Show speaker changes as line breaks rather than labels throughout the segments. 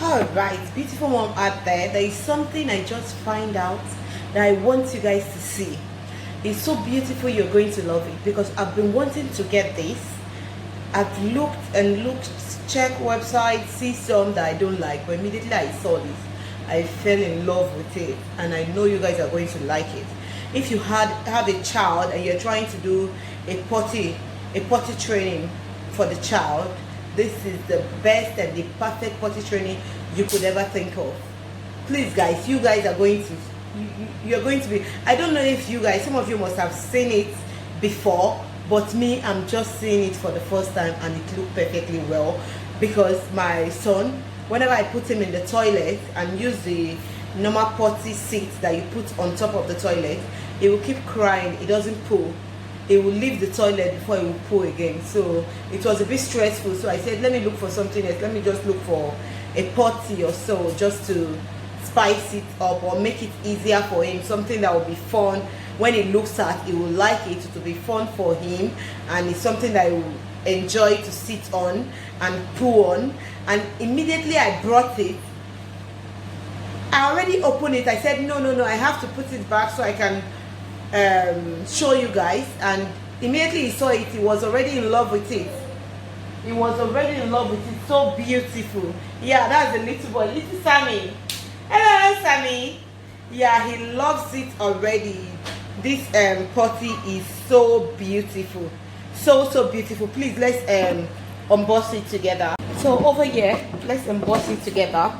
Alright, beautiful mom out there is something I just find out that I want you guys to see. It's so beautiful, you're going to love it, because I've been wanting to get this. I've looked and looked, check websites, see some that I don't like, but immediately I saw this, I fell in love with it, and I know you guys are going to like it. If you have a child and you're trying to do a potty training for the child, this is the best and the perfect potty training you could ever think of. Please guys, you guys are going to, you're going to be, I don't know if you guys, some of you must have seen it before, but me, I'm just seeing it for the first time, and it looked perfectly well, because my son, whenever I put him in the toilet and use the normal potty seat that you put on top of the toilet, he will keep crying, he doesn't poo. He will leave the toilet before he will poo again. So it was a bit stressful, so I said, let me look for something else. Let me just look for a potty or so, just to spice it up or make it easier for him, something that will be fun. When he looks at, he will like it, to be fun for him, and it's something that he will enjoy to sit on and poo on. And immediately I brought it, I already opened it. I said, no, I have to put it back so I can show you guys. And immediately he saw it, he was already in love with it. He was already in love with it. So beautiful. Yeah, that's the little boy, little Sammy. Hello Sammy. Yeah, he loves it already. This potty is so beautiful, so beautiful. Please, let's unbox it together. So over here, let's unbox it together.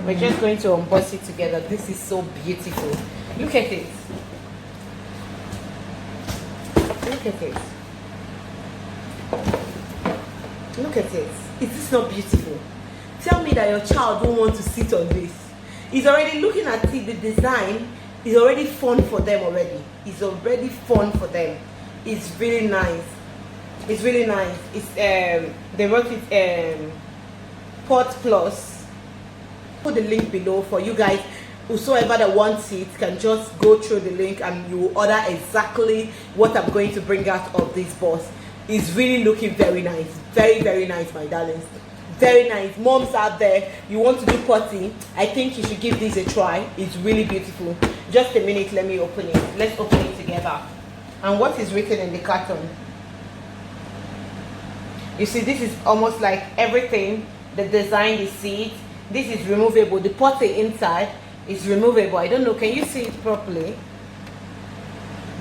We're just going to unbox it together. This is so beautiful. Look at it. Look at it. Look at it. Is this not beautiful? Tell me that your child don't want to sit on this. He's already looking at it, the design is already fun for them already. It's already fun for them. It's really nice. It's really nice. It's they wrote it POTE Plus. Put the link below for you guys. Whosoever that wants it can just go through the link and you will order exactly what I'm going to bring out of this box. It's really looking very nice. Very nice, my darlings. Very nice. Moms out there, you want to do potty, I think you should give this a try. It's really beautiful. Just a minute, let me open it. Let's open it together. And what is written in the carton? You see, this is almost like everything. The design, the seat, this is removable. The potty inside is removable. I don't know, can you see it properly?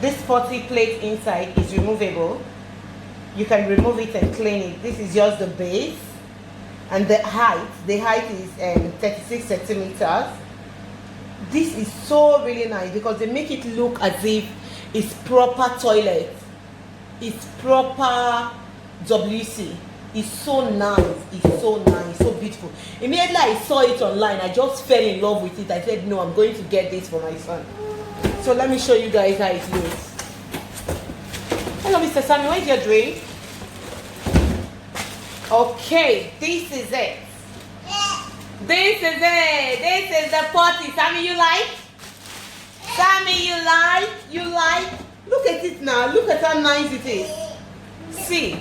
This potty plate inside is removable. You can remove it and clean it. This is just the base. And the height is 36 centimeters. This is so really nice because they make it look as if it's proper toilet. It's proper WC. It's so nice. It's so nice, so beautiful. Immediately I saw it online, I just fell in love with it. I said, no, I'm going to get this for my son. So let me show you guys how it looks. Hello, Mr. Sammy, where's your drink? Okay, this is it. This is it. This is the potty. Sammy, you like? Sammy, you like? You like? Look at it now. Look at how nice it is. See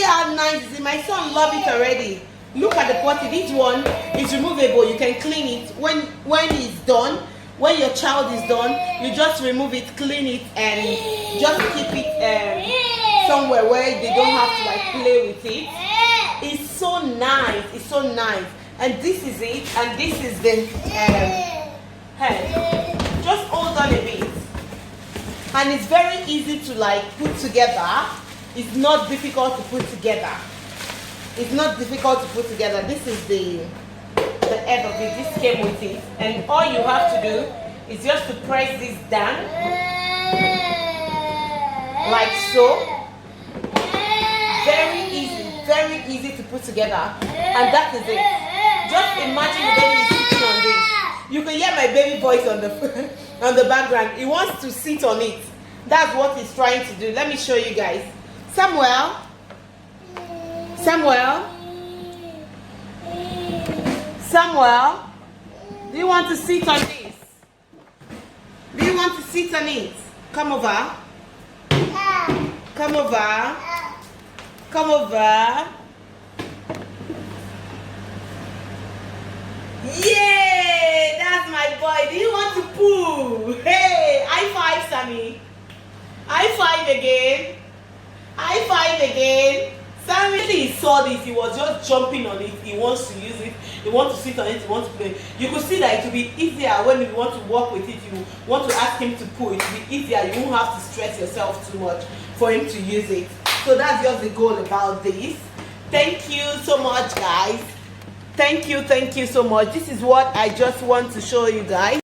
how nice it is. My son loves it already. Look at the potty. This one is removable. You can clean it when it's done. When your child is done, you just remove it, clean it, and just keep it somewhere where they don't have to like play with it. It's so nice. It's so nice. And this is it. And this is the head. Just hold on a bit. And it's very easy to like put together. It's not difficult to put together. It's not difficult to put together. This is the head of it. This came with it. And all you have to do is just to press this down. Like so. Very easy to put together, and that is it. Just imagine the baby is sitting on this. You can hear my baby voice on the background. He wants to sit on it. That's what he's trying to do. Let me show you guys. Samuel, do you want to sit on this? Do you want to sit on it? Come over. Come over. Come over. Yay! That's my boy. Do you want to poo? Hey, high five, Sammy. High five again. High five again. Sammy, he saw this. He was just jumping on it. He wants to use it. He wants to sit on it. He wants to play. You could see that it will be easier when you want to work with it. You want to ask him to poo. It will be easier. You won't have to stress yourself too much for him to use it. So that's just the goal about this. Thank you so much, guys. Thank you so much. This is what I just want to show you guys.